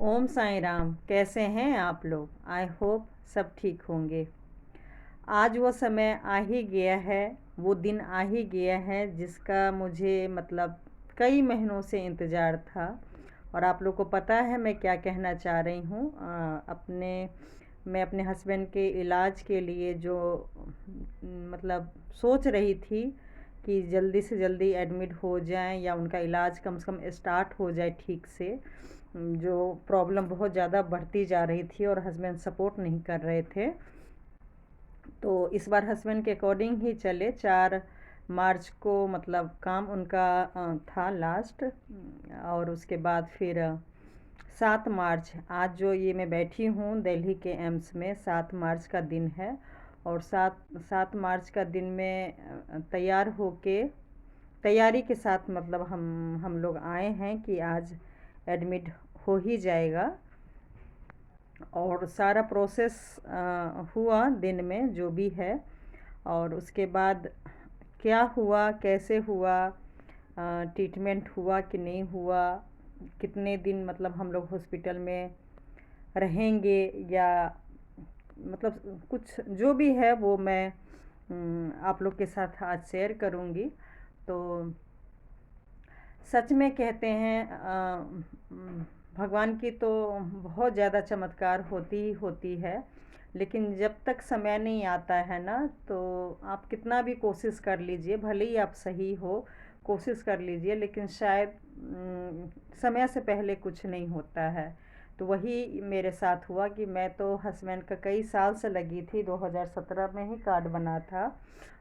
ओम साईं राम। कैसे हैं आप लोग? आई होप सब ठीक होंगे। आज वो समय आ ही गया है, वो दिन आ ही गया है जिसका मुझे कई महीनों से इंतज़ार था। और आप लोग को पता है मैं क्या कहना चाह रही हूँ। मैं अपने हस्बैंड के इलाज के लिए जो सोच रही थी कि जल्दी से जल्दी एडमिट हो जाएं या उनका इलाज कम से कम स्टार्ट हो जाए ठीक से। जो प्रॉब्लम बहुत ज़्यादा बढ़ती जा रही थी और हस्बैंड सपोर्ट नहीं कर रहे थे, तो इस बार हस्बैंड के अकॉर्डिंग ही चले। 4 मार्च को काम उनका था लास्ट। और उसके बाद फिर 7 मार्च, आज जो ये मैं बैठी हूँ दिल्ली के एम्स में, 7 मार्च का दिन है। और 7 मार्च का दिन में तैयार होके, तैयारी के साथ हम लोग आए हैं कि आज एडमिट हो ही जाएगा। और सारा प्रोसेस हुआ दिन में जो भी है। और उसके बाद क्या हुआ, कैसे हुआ, ट्रीटमेंट हुआ कि नहीं हुआ, कितने दिन हम लोग हॉस्पिटल में रहेंगे, या कुछ जो भी है वो मैं आप लोग के साथ आज शेयर करूँगी। तो सच में कहते हैं भगवान की तो बहुत ज़्यादा चमत्कार होती ही होती है। लेकिन जब तक समय नहीं आता है ना, तो आप कितना भी कोशिश कर लीजिए, भले ही आप सही हो, कोशिश कर लीजिए, लेकिन शायद समय से पहले कुछ नहीं होता है। तो वही मेरे साथ हुआ कि मैं तो हस्बैंड का कई साल से लगी थी, 2017 में ही कार्ड बना था।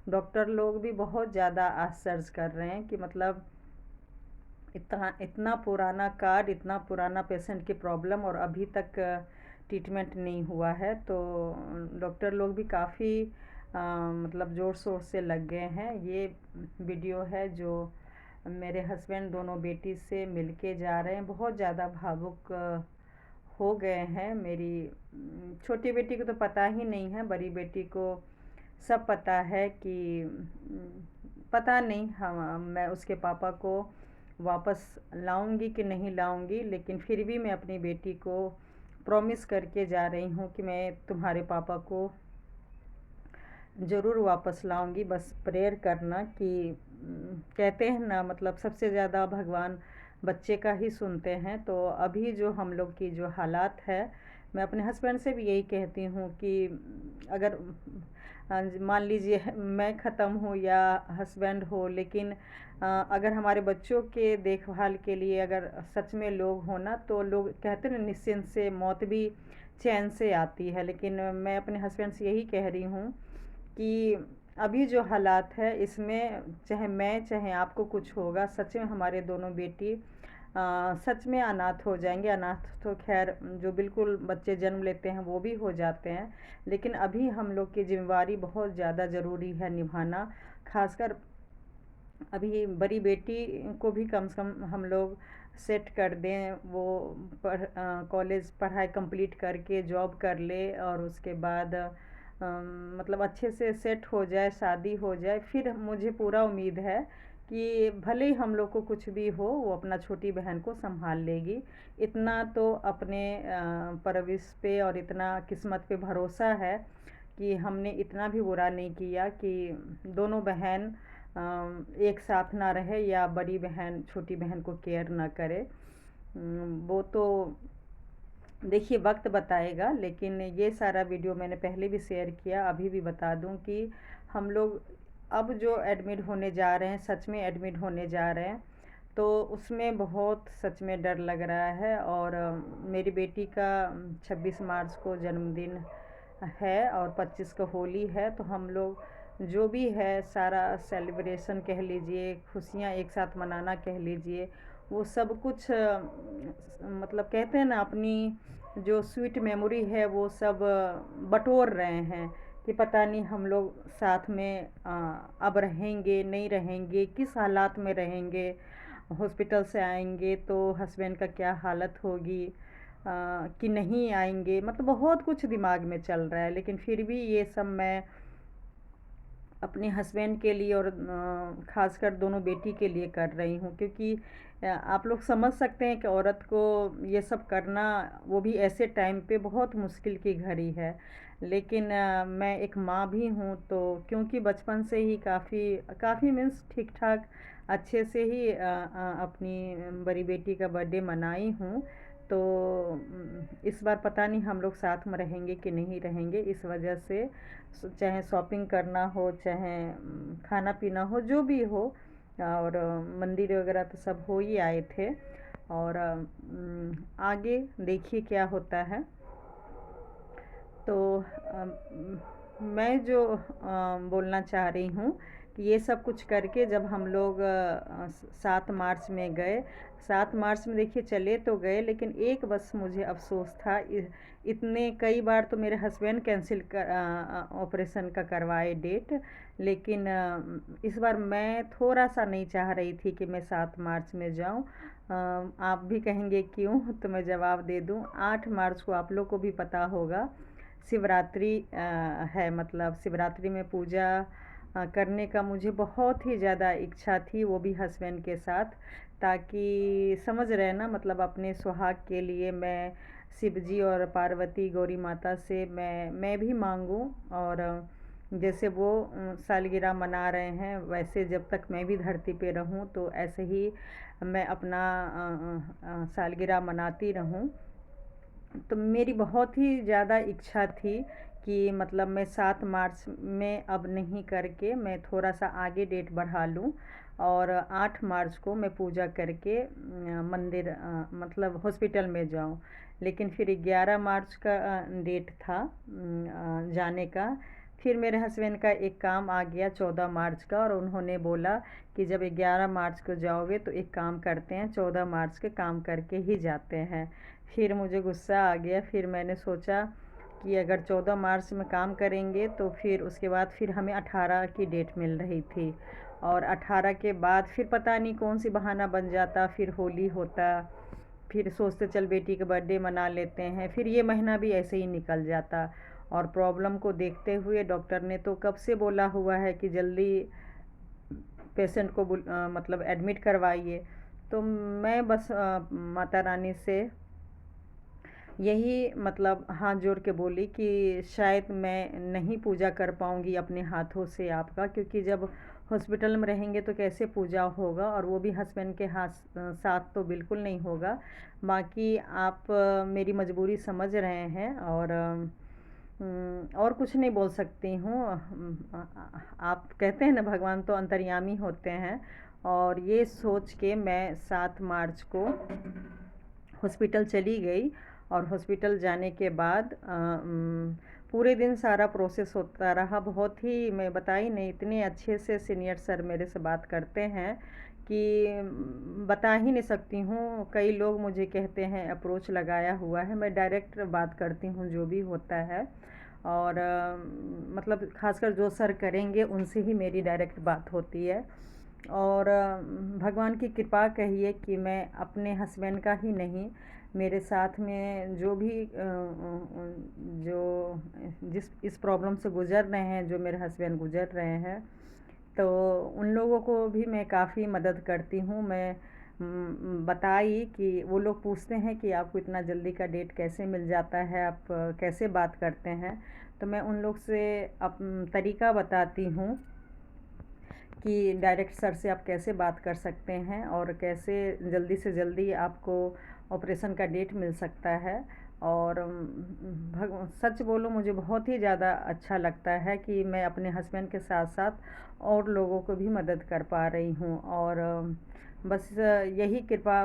डॉक्टर लोग भी बहुत ज़्यादा आश्चर्य कर रहे हैं कि इतना इतना पुराना कार्ड, इतना पुराना पेशेंट की प्रॉब्लम, और अभी तक ट्रीटमेंट नहीं हुआ है। तो डॉक्टर लोग भी काफ़ी ज़ोर शोर से लग गए हैं। ये वीडियो है जो मेरे हस्बैंड दोनों बेटी से मिलके जा रहे हैं, बहुत ज़्यादा भावुक हो गए हैं। मेरी छोटी बेटी को तो पता ही नहीं है, बड़ी बेटी को सब पता है कि पता नहीं हम मैं उसके पापा को वापस लाऊंगी कि नहीं लाऊंगी, लेकिन फिर भी मैं अपनी बेटी को प्रॉमिस करके जा रही हूँ कि मैं तुम्हारे पापा को ज़रूर वापस लाऊंगी। बस प्रेयर करना कि कहते हैं ना, सबसे ज़्यादा भगवान बच्चे का ही सुनते हैं। तो अभी जो हम लोग की जो हालात है, मैं अपने हस्बैंड से भी यही कहती हूँ कि अगर मान लीजिए मैं ख़त्म हूँ या हस्बैंड हो, लेकिन अगर हमारे बच्चों के देखभाल के लिए अगर सच में लोग हो ना, तो लोग कहते हैं निश्चिंत से मौत भी चैन से आती है। लेकिन मैं अपने हस्बैंड से यही कह रही हूँ कि अभी जो हालात है इसमें चाहे मैं चाहे आपको कुछ होगा, सच में हमारे दोनों बेटी सच में अनाथ हो जाएंगे। अनाथ तो खैर जो बिल्कुल बच्चे जन्म लेते हैं वो भी हो जाते हैं, लेकिन अभी हम लोग की जिम्मेवारी बहुत ज़्यादा ज़रूरी है निभाना। खासकर अभी बड़ी बेटी को भी कम से कम हम लोग सेट कर दें, वो कॉलेज पढ़ाई कंप्लीट करके जॉब कर ले, और उसके बाद अच्छे से सेट हो जाए, शादी हो जाए। फिर मुझे पूरा उम्मीद है कि भले ही हम लोग को कुछ भी हो, वो अपना छोटी बहन को संभाल लेगी। इतना तो अपने परवरिश पे और इतना किस्मत पे भरोसा है कि हमने इतना भी बुरा नहीं किया कि दोनों बहन एक साथ ना रहे या बड़ी बहन छोटी बहन को केयर ना करे। वो तो देखिए वक्त बताएगा। लेकिन ये सारा वीडियो मैंने पहले भी शेयर किया, अभी भी बता दूं कि हम लोग अब जो एडमिट होने जा रहे हैं, सच में एडमिट होने जा रहे हैं, तो उसमें बहुत सच में डर लग रहा है। और मेरी बेटी का 26 मार्च को जन्मदिन है और 25 को होली है। तो हम लोग जो भी है सारा सेलिब्रेशन कह लीजिए, खुशियाँ एक साथ मनाना कह लीजिए, वो सब कुछ कहते हैं ना, अपनी जो स्वीट मेमोरी है वो सब बटोर रहे हैं कि पता नहीं हम लोग साथ में अब रहेंगे नहीं रहेंगे, किस हालात में रहेंगे, हॉस्पिटल से आएंगे तो हस्बैंड का क्या हालत होगी, कि नहीं आएंगे। बहुत कुछ दिमाग में चल रहा है। लेकिन फिर भी ये सब मैं अपने हस्बैंड के लिए और ख़ासकर दोनों बेटी के लिए कर रही हूँ, क्योंकि आप लोग समझ सकते हैं कि औरत को ये सब करना, वो भी ऐसे टाइम पे, बहुत मुश्किल की घड़ी है। लेकिन मैं एक माँ भी हूँ, तो क्योंकि बचपन से ही काफ़ी काफ़ी मीन्स ठीक ठाक अच्छे से ही अपनी बड़ी बेटी का बर्थडे मनाई हूँ। तो इस बार पता नहीं हम लोग साथ में रहेंगे कि नहीं रहेंगे, इस वजह से चाहे शॉपिंग करना हो, चाहे खाना पीना हो, जो भी हो, और मंदिर वगैरह तो सब हो ही आए थे। और आगे देखिए क्या होता है। तो मैं जो बोलना चाह रही हूँ कि ये सब कुछ करके जब हम लोग 7 मार्च में गए, 7 मार्च में देखिए चले तो गए, लेकिन एक बस मुझे अफसोस था, इतने कई बार तो मेरे हस्बैंड कैंसिल कर ऑपरेशन का करवाए डेट, लेकिन इस बार मैं थोड़ा सा नहीं चाह रही थी कि मैं 7 मार्च में जाऊं। आप भी कहेंगे क्यों, तो मैं जवाब दे दूं। 8 मार्च को आप लोग को भी पता होगा शिवरात्रि है, मतलब शिवरात्रि में पूजा करने का मुझे बहुत ही ज़्यादा इच्छा थी, वो भी हस्बैंड के साथ, ताकि समझ रहे ना, मतलब अपने सुहाग के लिए मैं शिव जी और पार्वती गौरी माता से मैं भी मांगूं। और जैसे वो सालगिरह मना रहे हैं, वैसे जब तक मैं भी धरती पे रहूं तो ऐसे ही मैं अपना सालगिरह मनाती रहूं। तो मेरी बहुत ही ज़्यादा इच्छा थी कि मतलब मैं 7 मार्च में अब नहीं करके मैं थोड़ा सा आगे डेट बढ़ा लूँ, और 8 मार्च को मैं पूजा करके मंदिर मतलब हॉस्पिटल में जाऊँ। लेकिन फिर 11 मार्च का डेट था जाने का। फिर मेरे हस्बैंड का एक काम आ गया 14 मार्च का, और उन्होंने बोला कि जब 11 मार्च को जाओगे तो एक काम करते हैं, 14 मार्च के काम करके ही जाते हैं। फिर मुझे गुस्सा आ गया, फिर मैंने सोचा कि अगर 14 मार्च में काम करेंगे तो फिर उसके बाद फिर हमें 18 की डेट मिल रही थी, और 18 के बाद फिर पता नहीं कौन सी बहाना बन जाता, फिर होली होता, फिर सोचते चल बेटी का बर्थडे मना लेते हैं, फिर ये महीना भी ऐसे ही निकल जाता। और प्रॉब्लम को देखते हुए डॉक्टर ने तो कब से बोला हुआ है कि जल्दी पेशेंट को मतलब एडमिट करवाइए। तो मैं बस माता रानी से यही मतलब हाथ जोड़ के बोली कि शायद मैं नहीं पूजा कर पाऊँगी अपने हाथों से आपका, क्योंकि जब हॉस्पिटल में रहेंगे तो कैसे पूजा होगा, और वो भी हस्बैंड के साथ तो बिल्कुल नहीं होगा। बाकी आप मेरी मजबूरी समझ रहे हैं, और कुछ नहीं बोल सकती हूँ। आप कहते हैं ना भगवान तो अंतर्यामी होते हैं, और ये सोच के मैं 7 मार्च को हॉस्पिटल चली गई। और हॉस्पिटल जाने के बाद पूरे दिन सारा प्रोसेस होता रहा, बहुत ही, मैं बता ही नहीं, इतने अच्छे से सीनियर सर मेरे से बात करते हैं कि बता ही नहीं सकती हूँ। कई लोग मुझे कहते हैं अप्रोच लगाया हुआ है, मैं डायरेक्ट बात करती हूँ जो भी होता है। और मतलब खासकर जो सर करेंगे उनसे ही मेरी डायरेक्ट बात होती है। और भगवान की कृपा कहिए कि मैं अपने हस्बैंड का ही नहीं, मेरे साथ में जो भी जो जिस इस प्रॉब्लम से गुज़र रहे हैं, जो मेरे हस्बैंड गुज़र रहे हैं, तो उन लोगों को भी मैं काफ़ी मदद करती हूँ। मैं बताई कि वो लोग पूछते हैं कि आपको इतना जल्दी का डेट कैसे मिल जाता है, आप कैसे बात करते हैं, तो मैं उन लोग से तरीका बताती हूँ कि डायरेक्ट सर से आप कैसे बात कर सकते हैं, और कैसे जल्दी से जल्दी आपको ऑपरेशन का डेट मिल सकता है। और सच बोलूँ, मुझे बहुत ही ज़्यादा अच्छा लगता है कि मैं अपने हस्बैंड के साथ साथ और लोगों को भी मदद कर पा रही हूँ। और बस यही कृपा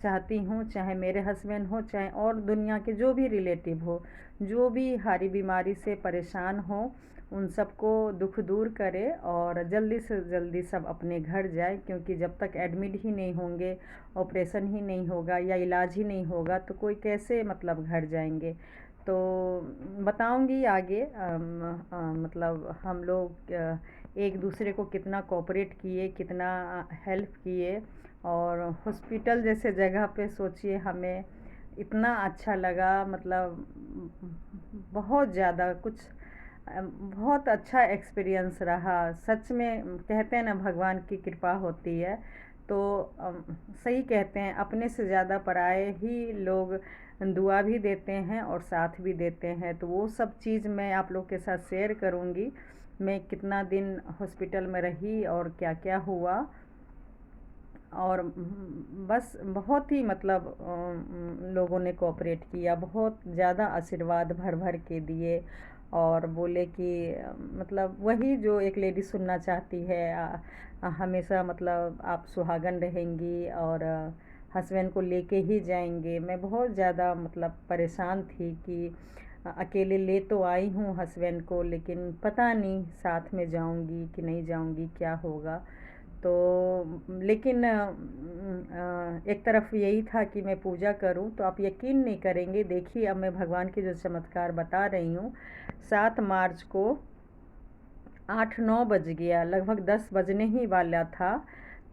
चाहती हूँ, चाहे मेरे हस्बैंड हो, चाहे और दुनिया के जो भी रिलेटिव हो, जो भी हारी बीमारी से परेशान हो, उन सबको दुख दूर करे और जल्दी से जल्दी सब अपने घर जाए। क्योंकि जब तक एडमिट ही नहीं होंगे, ऑपरेशन ही नहीं होगा या इलाज ही नहीं होगा, तो कोई कैसे मतलब घर जाएंगे। तो बताऊंगी आगे मतलब हम लोग एक दूसरे को कितना कोऑपरेट किए, कितना हेल्प किए। और हॉस्पिटल जैसे जगह पे सोचिए, हमें इतना अच्छा लगा, मतलब बहुत ज़्यादा कुछ बहुत अच्छा एक्सपीरियंस रहा सच में। कहते हैं ना भगवान की कृपा होती है, तो सही कहते हैं, अपने से ज़्यादा पराए ही लोग दुआ भी देते हैं और साथ भी देते हैं। तो वो सब चीज़ मैं आप लोग के साथ शेयर करूँगी, मैं कितना दिन हॉस्पिटल में रही और क्या क्या हुआ। और बस बहुत ही मतलब लोगों ने कोऑपरेट किया, बहुत ज़्यादा आशीर्वाद भर भर के दिए और बोले कि मतलब वही जो एक लेडी सुनना चाहती है, हमेशा मतलब आप सुहागन रहेंगी और हस्बैंड को लेके ही जाएंगे। मैं बहुत ज़्यादा मतलब परेशान थी कि अकेले ले तो आई हूँ हस्बैंड को, लेकिन पता नहीं साथ में जाऊँगी कि नहीं जाऊँगी, क्या होगा। तो लेकिन एक तरफ यही था कि मैं पूजा करूं, तो आप यकीन नहीं करेंगे, देखिए अब मैं भगवान की जो चमत्कार बता रही हूँ। 7 मार्च को 8-9 बज गया, लगभग 10 बजने ही वाला था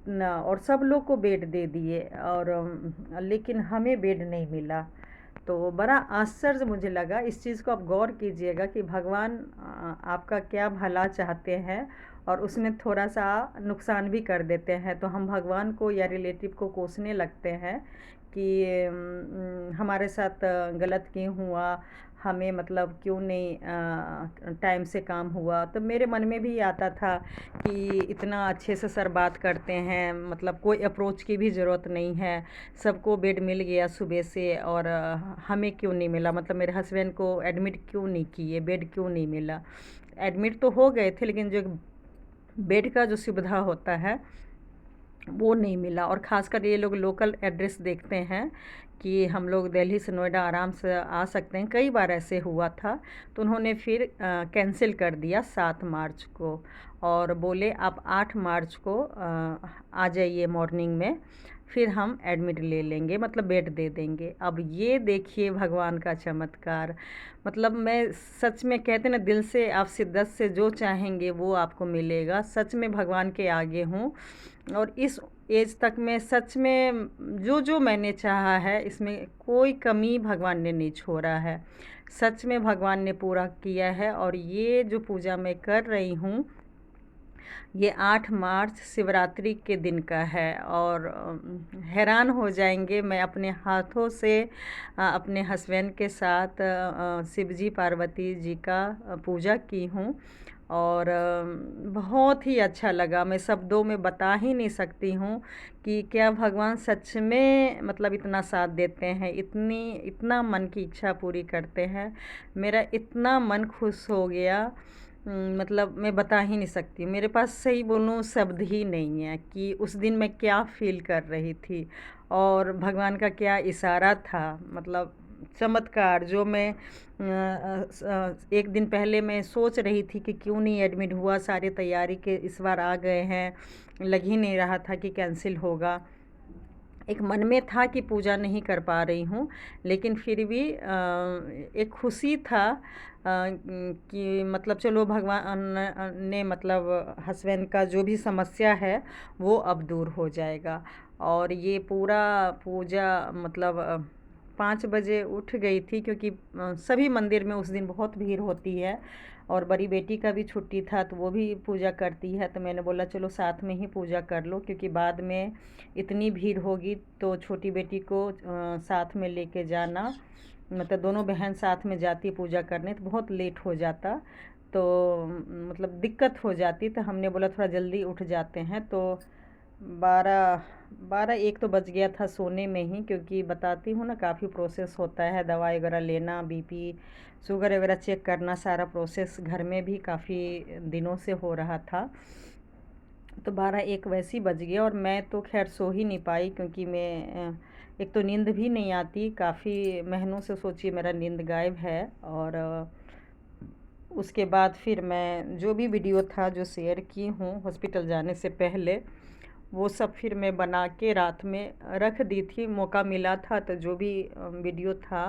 न, और सब लोग को बेड दे दिए और लेकिन हमें बेड नहीं मिला। तो बड़ा आश्चर्य मुझे लगा। इस चीज़ को आप गौर कीजिएगा कि भगवान आपका क्या भला चाहते हैं और उसमें थोड़ा सा नुकसान भी कर देते हैं। तो हम भगवान को या रिलेटिव को कोसने लगते हैं कि हमारे साथ गलत क्यों हुआ, हमें मतलब क्यों नहीं टाइम से काम हुआ। तो मेरे मन में भी आता था कि इतना अच्छे से सर बात करते हैं, मतलब कोई अप्रोच की भी ज़रूरत नहीं है, सबको बेड मिल गया सुबह से और हमें क्यों नहीं मिला। मतलब मेरे हस्बैंड को एडमिट क्यों नहीं किए, बेड क्यों नहीं मिला। एडमिट तो हो गए थे, लेकिन जो बेड का जो सुविधा होता है वो नहीं मिला। और ख़ासकर ये लोग लोकल एड्रेस देखते हैं कि हम लोग दिल्ली से नोएडा आराम से आ सकते हैं, कई बार ऐसे हुआ था। तो उन्होंने फिर कैंसिल कर दिया 7 मार्च को और बोले आप 8 मार्च को आ जाइए मॉर्निंग में, फिर हम एडमिट ले लेंगे, मतलब बेड दे देंगे। अब ये देखिए भगवान का चमत्कार। मतलब मैं सच में, कहते ना दिल से आप शिद्दत से जो चाहेंगे वो आपको मिलेगा। सच में भगवान के आगे हूँ और इस एज तक में सच में जो जो मैंने चाहा है इसमें कोई कमी भगवान ने नहीं छोड़ा है। सच में भगवान ने पूरा किया है। और ये जो पूजा मैं कर रही हूँ, ये 8 मार्च शिवरात्रि के दिन का है और हैरान हो जाएंगे, मैं अपने हाथों से अपने हस्बैंड के साथ शिव जी पार्वती जी का पूजा की हूँ और बहुत ही अच्छा लगा। मैं शब्दों में बता ही नहीं सकती हूँ कि क्या भगवान सच में मतलब इतना साथ देते हैं, इतना मन की इच्छा पूरी करते हैं। मेरा इतना मन खुश हो गया, मतलब मैं बता ही नहीं सकती। मेरे पास सही बोलूँ शब्द ही नहीं है कि उस दिन मैं क्या फ़ील कर रही थी और भगवान का क्या इशारा था। मतलब चमत्कार जो मैं एक दिन पहले मैं सोच रही थी कि क्यों नहीं एडमिट हुआ, सारे तैयारी के इस बार आ गए हैं, लग ही नहीं रहा था कि कैंसिल होगा। एक मन में था कि पूजा नहीं कर पा रही हूँ, लेकिन फिर भी एक खुशी था कि मतलब चलो भगवान ने मतलब हस्बैंड का जो भी समस्या है वो अब दूर हो जाएगा। और ये पूरा पूजा मतलब 5 बजे उठ गई थी, क्योंकि सभी मंदिर में उस दिन बहुत भीड़ होती है और बड़ी बेटी का भी छुट्टी था तो वो भी पूजा करती है। तो मैंने बोला चलो साथ में ही पूजा कर लो, क्योंकि बाद में इतनी भीड़ होगी तो छोटी बेटी को साथ में लेके जाना, मतलब दोनों बहन साथ में जाती पूजा करने तो बहुत लेट हो जाता, तो मतलब दिक्कत हो जाती। तो हमने बोला थोड़ा जल्दी उठ जाते हैं। तो 12-1 तो बज गया था सोने में ही, क्योंकि बताती हूँ ना काफ़ी प्रोसेस होता है, दवाई वगैरह लेना, बीपी शुगर वगैरह चेक करना, सारा प्रोसेस घर में भी काफ़ी दिनों से हो रहा था। तो 12-1 वैसे ही बज गया और मैं तो खैर सो ही नहीं पाई, क्योंकि मैं एक तो नींद भी नहीं आती, काफ़ी महीनों से सोचिए मेरा नींद गायब है। और उसके बाद फिर मैं जो भी वीडियो था जो शेयर की हूँ हॉस्पिटल जाने से पहले, वो सब फिर मैं बना के रात में रख दी थी। मौका मिला था तो जो भी वीडियो था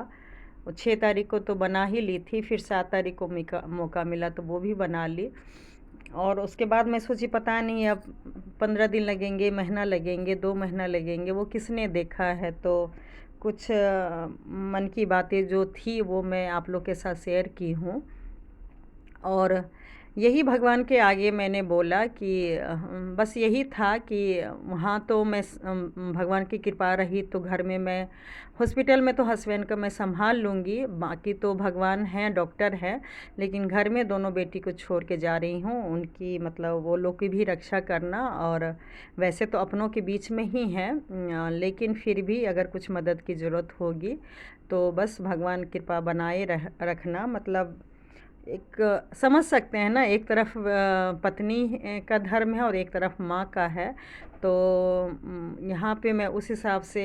वो 6 तारीख को तो बना ही ली थी, फिर 7 तारीख को मौका मिला तो वो भी बना ली। और उसके बाद मैं सोची पता नहीं अब 15 दिन लगेंगे, महीना लगेंगे, 2 महीना लगेंगे, वो किसने देखा है। तो कुछ मन की बातें जो थी वो मैं आप लोग के साथ शेयर की हूँ। और यही भगवान के आगे मैंने बोला कि बस यही था कि वहाँ तो भगवान की कृपा रही तो घर में मैं हॉस्पिटल में तो हस्बैंड का मैं संभाल लूँगी, बाकी तो भगवान हैं, डॉक्टर हैं, लेकिन घर में दोनों बेटी को छोड़ के जा रही हूँ, उनकी मतलब वो लोग की भी रक्षा करना। और वैसे तो अपनों के बीच में ही हैं, लेकिन फिर भी अगर कुछ मदद की ज़रूरत होगी तो बस भगवान कृपा बनाए रखना। मतलब एक समझ सकते हैं ना, एक तरफ पत्नी का धर्म है और एक तरफ माँ का है। तो यहाँ पे मैं उस हिसाब से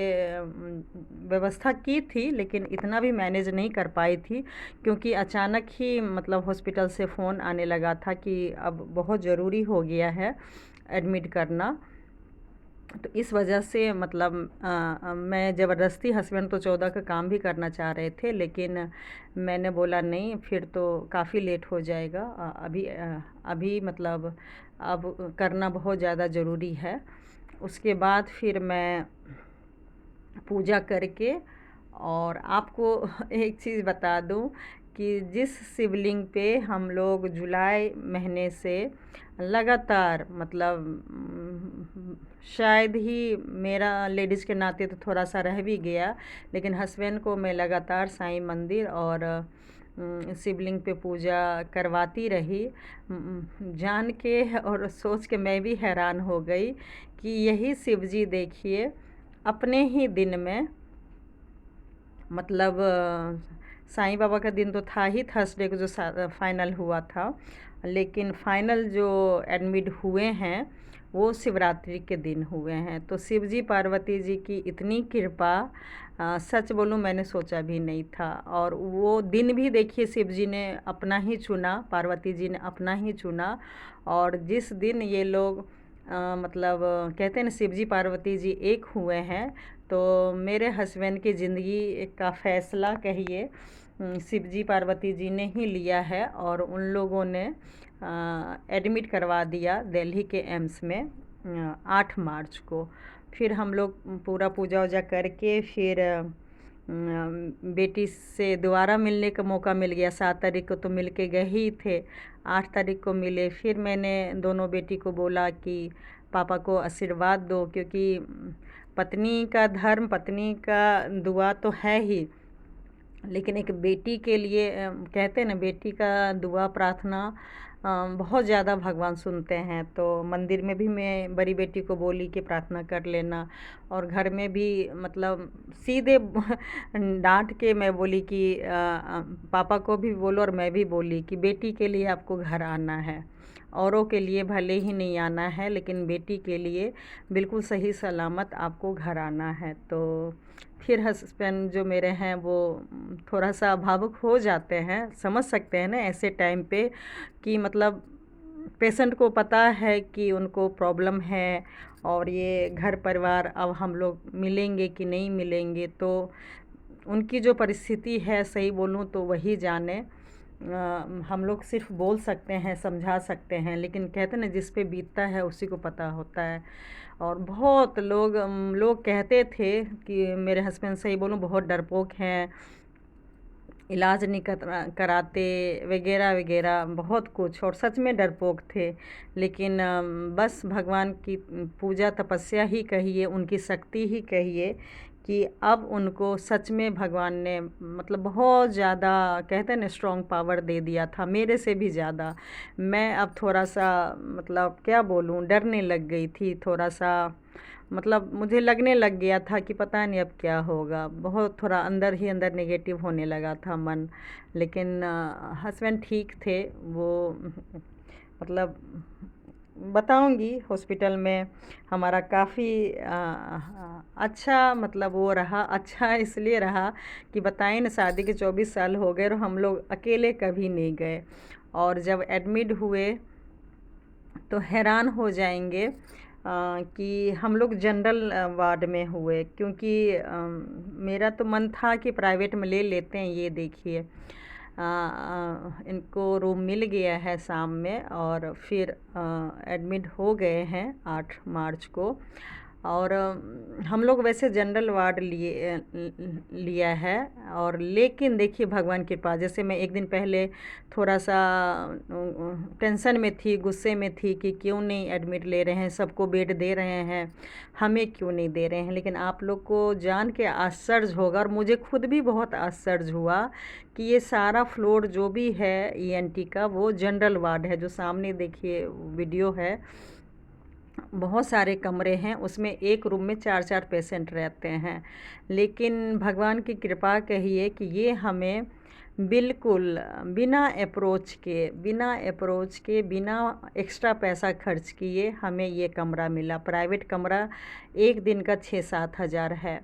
व्यवस्था की थी, लेकिन इतना भी मैनेज नहीं कर पाई थी, क्योंकि अचानक ही मतलब हॉस्पिटल से फ़ोन आने लगा था कि अब बहुत ज़रूरी हो गया है एडमिट करना। तो इस वजह से मतलब मैं ज़बरदस्ती, हस्बैंड तो 14 का काम भी करना चाह रहे थे, लेकिन मैंने बोला नहीं, फिर तो काफ़ी लेट हो जाएगा, अभी मतलब अब करना बहुत ज़्यादा ज़रूरी है। उसके बाद फिर मैं पूजा करके, और आपको एक चीज़ बता दूं कि जिस शिवलिंग पे हम लोग जुलाई महीने से लगातार मतलब शायद ही मेरा लेडीज़ के नाते तो थोड़ा सा रह भी गया, लेकिन हस्बैंड को मैं लगातार साईं मंदिर और शिवलिंग पे पूजा करवाती रही। जान के और सोच के मैं भी हैरान हो गई कि यही शिव जी देखिए अपने ही दिन में मतलब साईं बाबा का दिन तो था ही थर्सडे को जो फाइनल हुआ था, लेकिन फाइनल जो एडमिट हुए हैं वो शिवरात्रि के दिन हुए हैं। तो शिव जी पार्वती जी की इतनी कृपा, सच बोलूँ मैंने सोचा भी नहीं था। और वो दिन भी देखिए शिव जी ने अपना ही चुना, पार्वती जी ने अपना ही चुना। और जिस दिन ये लोग मतलब कहते हैं ना शिव जी पार्वती जी एक हुए हैं, तो मेरे हस्बैंड की ज़िंदगी का फ़ैसला कहिए शिव जी पार्वती जी ने ही लिया है। और उन लोगों ने एडमिट करवा दिया दिल्ली के एम्स में 8 मार्च को। फिर हम लोग पूरा पूजा वूजा करके फिर बेटी से दोबारा मिलने का मौका मिल गया। 7 तारीख को तो मिल के गए ही थे, 8 तारीख को मिले। फिर मैंने दोनों बेटी को बोला कि पापा को आशीर्वाद दो, क्योंकि पत्नी का धर्म, पत्नी का दुआ तो है ही, लेकिन एक बेटी के लिए कहते हैं ना बेटी का दुआ प्रार्थना बहुत ज़्यादा भगवान सुनते हैं। तो मंदिर में भी मैं बड़ी बेटी को बोली कि प्रार्थना कर लेना, और घर में भी मतलब सीधे डांट के मैं बोली कि पापा को भी बोलो और मैं भी बोली कि बेटी के लिए आपको घर आना है, औरों के लिए भले ही नहीं आना है, लेकिन बेटी के लिए बिल्कुल सही सलामत आपको घर आना है। तो फिर हस्बैंड जो मेरे हैं वो थोड़ा सा भावुक हो जाते हैं, समझ सकते हैं ना ऐसे टाइम पे कि मतलब पेशेंट को पता है कि उनको प्रॉब्लम है, और ये घर परिवार अब हम लोग मिलेंगे कि नहीं मिलेंगे, तो उनकी जो परिस्थिति है सही बोलूँ तो वही जाने। हम लोग सिर्फ बोल सकते हैं, समझा सकते हैं, लेकिन कहते हैं ना जिस पे बीतता है उसी को पता होता है। और बहुत लोग कहते थे कि मेरे हस्बैंड सही बोलूँ बहुत डरपोक हैं, इलाज नहीं कराते वगैरह वगैरह बहुत कुछ, और सच में डरपोक थे। लेकिन बस भगवान की पूजा तपस्या ही कहिए, उनकी शक्ति ही कहिए कि अब उनको सच में भगवान ने मतलब बहुत ज़्यादा कहते हैं ना स्ट्रॉन्ग पावर दे दिया था, मेरे से भी ज़्यादा। मैं अब थोड़ा सा मतलब क्या बोलूँ, डरने लग गई थी थोड़ा सा, मतलब मुझे लगने लग गया था कि पता नहीं अब क्या होगा, बहुत थोड़ा अंदर ही अंदर नेगेटिव होने लगा था मन। लेकिन हस्बैंड ठीक थे वो, मतलब बताऊंगी हॉस्पिटल में हमारा काफ़ी अच्छा मतलब वो रहा। अच्छा इसलिए रहा कि बताएं ना, शादी के 24 साल हो गए और हम लोग अकेले कभी नहीं गए। और जब एडमिट हुए तो हैरान हो जाएंगे कि हम लोग जनरल वार्ड में हुए, क्योंकि मेरा तो मन था कि प्राइवेट में ले लेते हैं। ये देखिए इनको रूम मिल गया है शाम में, और फिर एडमिट हो गए हैं 8 मार्च को। और हम लोग वैसे जनरल वार्ड लिया है। और लेकिन देखिए भगवान की कृपा, जैसे मैं एक दिन पहले थोड़ा सा टेंशन में थी, गुस्से में थी कि क्यों नहीं एडमिट ले रहे हैं, सबको बेड दे रहे हैं, हमें क्यों नहीं दे रहे हैं। लेकिन आप लोग को जान के आश्चर्य होगा और मुझे खुद भी बहुत आश्चर्य हुआ कि ये सारा फ्लोर जो भी है ईएनटी का वो जनरल वार्ड है। जो सामने देखिए वीडियो है, बहुत सारे कमरे हैं, उसमें एक रूम में 4-4 पेशेंट रहते हैं। लेकिन भगवान की कृपा कहिए कि ये हमें बिल्कुल बिना अप्रोच के बिना एक्स्ट्रा पैसा खर्च किए हमें ये कमरा मिला। प्राइवेट कमरा एक दिन का 6-7 हज़ार है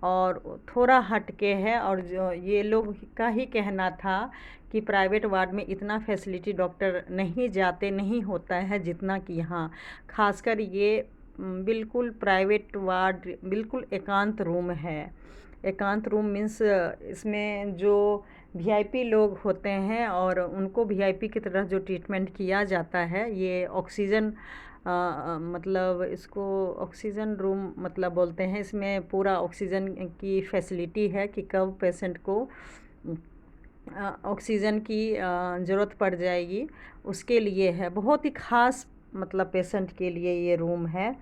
और थोड़ा हट के है। और जो ये लोग का ही कहना था कि प्राइवेट वार्ड में इतना फैसिलिटी डॉक्टर नहीं होता है जितना कि यहाँ। खासकर ये बिल्कुल प्राइवेट वार्ड बिल्कुल एकांत रूम है। एकांत रूम मीन्स इसमें जो वीआईपी लोग होते हैं और उनको वीआईपी की तरह जो ट्रीटमेंट किया जाता है, ये ऑक्सीजन मतलब इसको ऑक्सीजन रूम मतलब बोलते हैं। इसमें पूरा ऑक्सीजन की फैसिलिटी है कि कब पेशेंट को ऑक्सीजन की ज़रूरत पड़ जाएगी, उसके लिए है। बहुत ही ख़ास मतलब पेशेंट के लिए ये रूम है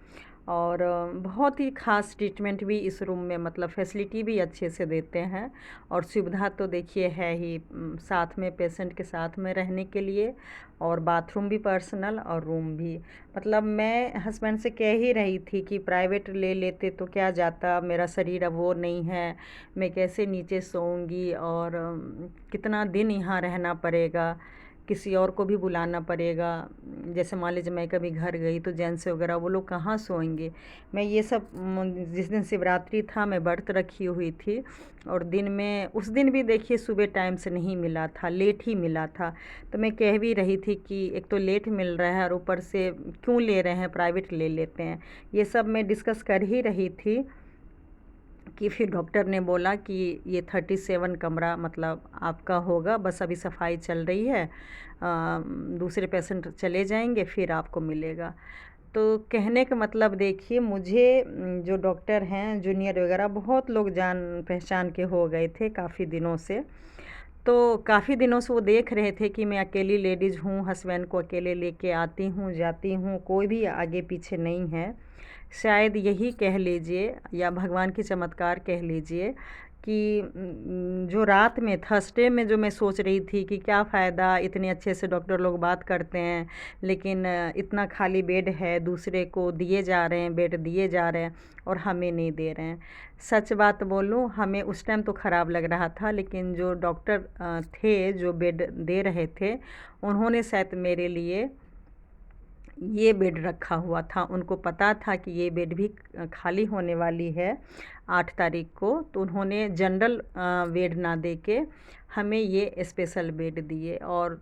और बहुत ही ख़ास ट्रीटमेंट भी इस रूम में मतलब फैसिलिटी भी अच्छे से देते हैं। और सुविधा तो देखिए है ही, साथ में पेशेंट के साथ में रहने के लिए, और बाथरूम भी पर्सनल और रूम भी। मतलब मैं हस्बैंड से कह ही रही थी कि प्राइवेट ले लेते तो क्या जाता, मेरा शरीर अब वो नहीं है, मैं कैसे नीचे सोऊंगी और कितना दिन यहाँ रहना पड़ेगा, किसी और को भी बुलाना पड़ेगा। जैसे मान लीजिए मैं कभी घर गई तो जेंट्स वगैरह वो लोग कहाँ सोएंगे। मैं ये सब जिस दिन शिवरात्रि था मैं व्रत रखी हुई थी और दिन में उस दिन भी देखिए सुबह टाइम से नहीं मिला था, लेट ही मिला था। तो मैं कह भी रही थी कि एक तो लेट मिल रहा है और ऊपर से क्यों ले रहे हैं, प्राइवेट ले लेते हैं। ये सब मैं डिस्कस कर ही रही थी कि फिर डॉक्टर ने बोला कि ये 37 कमरा मतलब आपका होगा, बस अभी सफाई चल रही है, दूसरे पेशेंट चले जाएंगे फिर आपको मिलेगा। तो कहने का मतलब देखिए, मुझे जो डॉक्टर हैं जूनियर वगैरह बहुत लोग जान पहचान के हो गए थे काफ़ी दिनों से। तो काफ़ी दिनों से वो देख रहे थे कि मैं अकेली लेडीज़ हूँ, हस्बैंड को अकेले लेके आती हूँ जाती हूँ, कोई भी आगे पीछे नहीं है। शायद यही कह लीजिए या भगवान की चमत्कार कह लीजिए कि जो रात में थर्सडे में जो मैं सोच रही थी कि क्या फ़ायदा, इतने अच्छे से डॉक्टर लोग बात करते हैं लेकिन इतना खाली बेड है, दूसरे को दिए जा रहे हैं, बेड दिए जा रहे हैं और हमें नहीं दे रहे हैं। सच बात बोलूँ, हमें उस टाइम तो ख़राब लग रहा था, लेकिन जो डॉक्टर थे जो बेड दे रहे थे, उन्होंने शायद मेरे लिए ये बेड रखा हुआ था। उनको पता था कि ये बेड भी खाली होने वाली है 8 तारीख को, तो उन्होंने जनरल बेड ना दे के हमें ये स्पेशल बेड दिए। और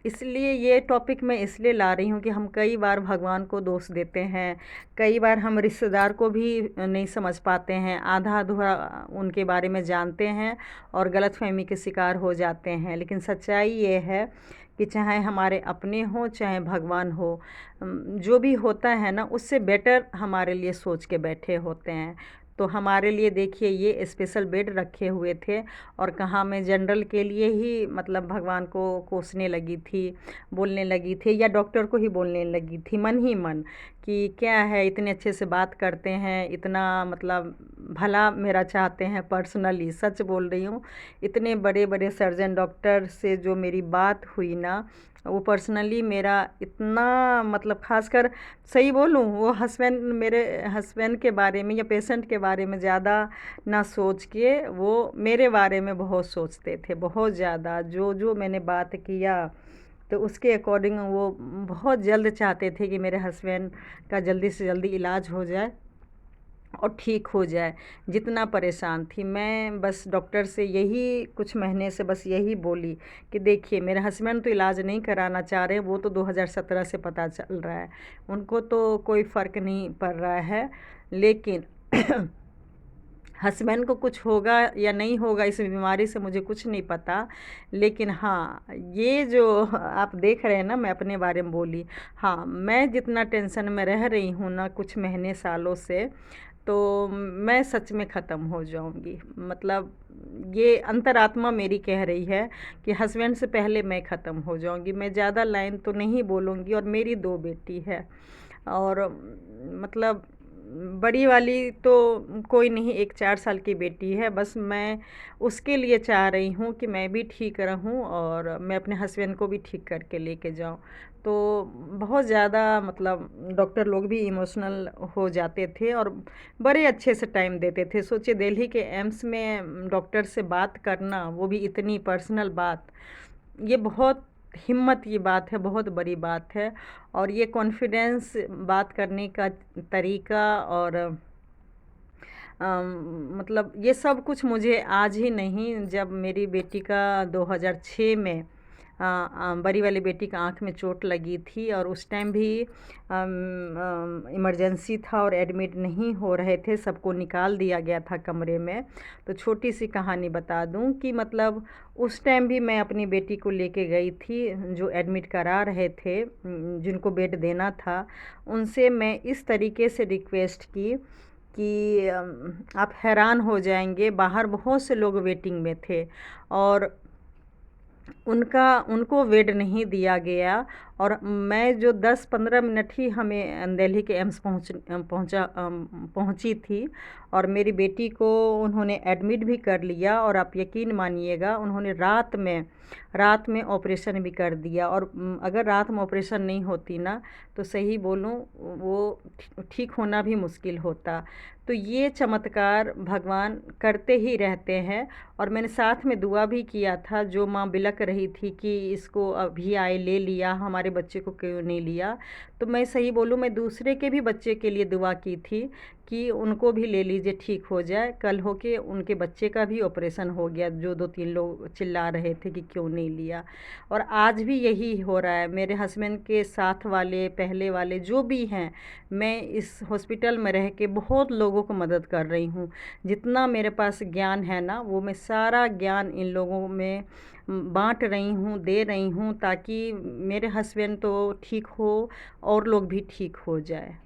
इसलिए ये टॉपिक मैं इसलिए ला रही हूँ कि हम कई बार भगवान को दोष देते हैं, कई बार हम रिश्तेदार को भी नहीं समझ पाते हैं, आधा अधूरा उनके बारे में जानते हैं और गलतफहमी के शिकार हो जाते हैं। लेकिन सच्चाई ये है कि चाहे हमारे अपने हों चाहे भगवान हो, जो भी होता है ना उससे बेटर हमारे लिए सोच के बैठे होते हैं। तो हमारे लिए देखिए ये स्पेशल बेड रखे हुए थे और कहाँ मैं जनरल के लिए ही मतलब भगवान को कोसने लगी थी, बोलने लगी थी या डॉक्टर को ही बोलने लगी थी मन ही मन कि क्या है, इतने अच्छे से बात करते हैं, इतना मतलब भला मेरा चाहते हैं। पर्सनली सच बोल रही हूँ, इतने बड़े बड़े सर्जन डॉक्टर से जो मेरी बात हुई ना, वो पर्सनली मेरा इतना मतलब खासकर सही बोलूँ, वो मेरे हस्बैंड के बारे में या पेशेंट के बारे में ज़्यादा ना सोच के वो मेरे बारे में बहुत सोचते थे, बहुत ज़्यादा। जो जो मैंने बात किया तो उसके अकॉर्डिंग वो बहुत जल्द चाहते थे कि मेरे हस्बैंड का जल्दी से जल्दी इलाज हो जाए और ठीक हो जाए। जितना परेशान थी मैं, बस डॉक्टर से यही कुछ महीने से बस यही बोली कि देखिए मेरे हस्बैंड तो इलाज नहीं कराना चाह रहे, वो तो 2017 से पता चल रहा है, उनको तो कोई फ़र्क नहीं पड़ रहा है। लेकिन हस्बैंड को कुछ होगा या नहीं होगा इस बीमारी से मुझे कुछ नहीं पता, लेकिन हाँ, ये जो आप देख रहे हैं ना, मैं अपने बारे में बोली। हाँ, मैं जितना टेंशन में रह रही हूँ ना कुछ महीने सालों से, तो मैं सच में ख़त्म हो जाऊंगी। मतलब ये अंतरात्मा मेरी कह रही है कि हस्बैंड से पहले मैं ख़त्म हो जाऊंगी। मैं ज़्यादा लाइन तो नहीं बोलूँगी। और मेरी 2 बेटी है, और मतलब बड़ी वाली तो कोई नहीं, एक 4 साल की बेटी है। बस मैं उसके लिए चाह रही हूँ कि मैं भी ठीक रहूँ और मैं अपने हस्बैंड को भी ठीक करके लेके जाऊँ। तो बहुत ज़्यादा मतलब डॉक्टर लोग भी इमोशनल हो जाते थे और बड़े अच्छे से टाइम देते थे। सोचिए, दिल्ली के एम्स में डॉक्टर से बात करना, वो भी इतनी पर्सनल बात, ये बहुत हिम्मत की बात है, बहुत बड़ी बात है। और ये कॉन्फिडेंस बात करने का तरीका और मतलब ये सब कुछ मुझे आज ही नहीं, जब मेरी बेटी का 2006 में बड़ी वाली बेटी का आँख में चोट लगी थी, और उस टाइम भी इमरजेंसी था और एडमिट नहीं हो रहे थे, सबको निकाल दिया गया था कमरे में। तो छोटी सी कहानी बता दूं कि मतलब उस टाइम भी मैं अपनी बेटी को लेके गई थी, जो एडमिट करा रहे थे, जिनको बेड देना था, उनसे मैं इस तरीके से रिक्वेस्ट की कि आप हैरान हो जाएंगे, बाहर बहुत से लोग वेटिंग में थे और उनको बेड नहीं दिया गया। और मैं जो 10-15 मिनट ही हमें दिल्ली के एम्स पहुंची थी, और मेरी बेटी को उन्होंने एडमिट भी कर लिया। और आप यकीन मानिएगा, उन्होंने रात में ऑपरेशन भी कर दिया। और अगर रात में ऑपरेशन नहीं होती ना, तो सही बोलूं, वो ठीक होना भी मुश्किल होता। तो ये चमत्कार भगवान करते ही रहते हैं। और मैंने साथ में दुआ भी किया था, जो माँ बिलक रही थी कि इसको अभी आए ले लिया, हमारे बच्चे को क्यों नहीं लिया। तो मैं सही बोलूँ, मैं दूसरे के भी बच्चे के लिए दुआ की थी कि उनको भी ले लीजिए, ठीक हो जाए। कल हो के उनके बच्चे का भी ऑपरेशन हो गया, जो 2-3 लोग चिल्ला रहे थे कि क्यों नहीं लिया। और आज भी यही हो रहा है। मेरे हस्बैंड के साथ वाले, पहले वाले जो भी हैं, मैं इस हॉस्पिटल में रह के बहुत लोगों को मदद कर रही हूँ। जितना मेरे पास ज्ञान है ना, वो मैं सारा ज्ञान इन लोगों में बांट रही हूँ, दे रही हूँ, ताकि मेरे हस्बैंड तो ठीक हो और लोग भी ठीक हो जाए।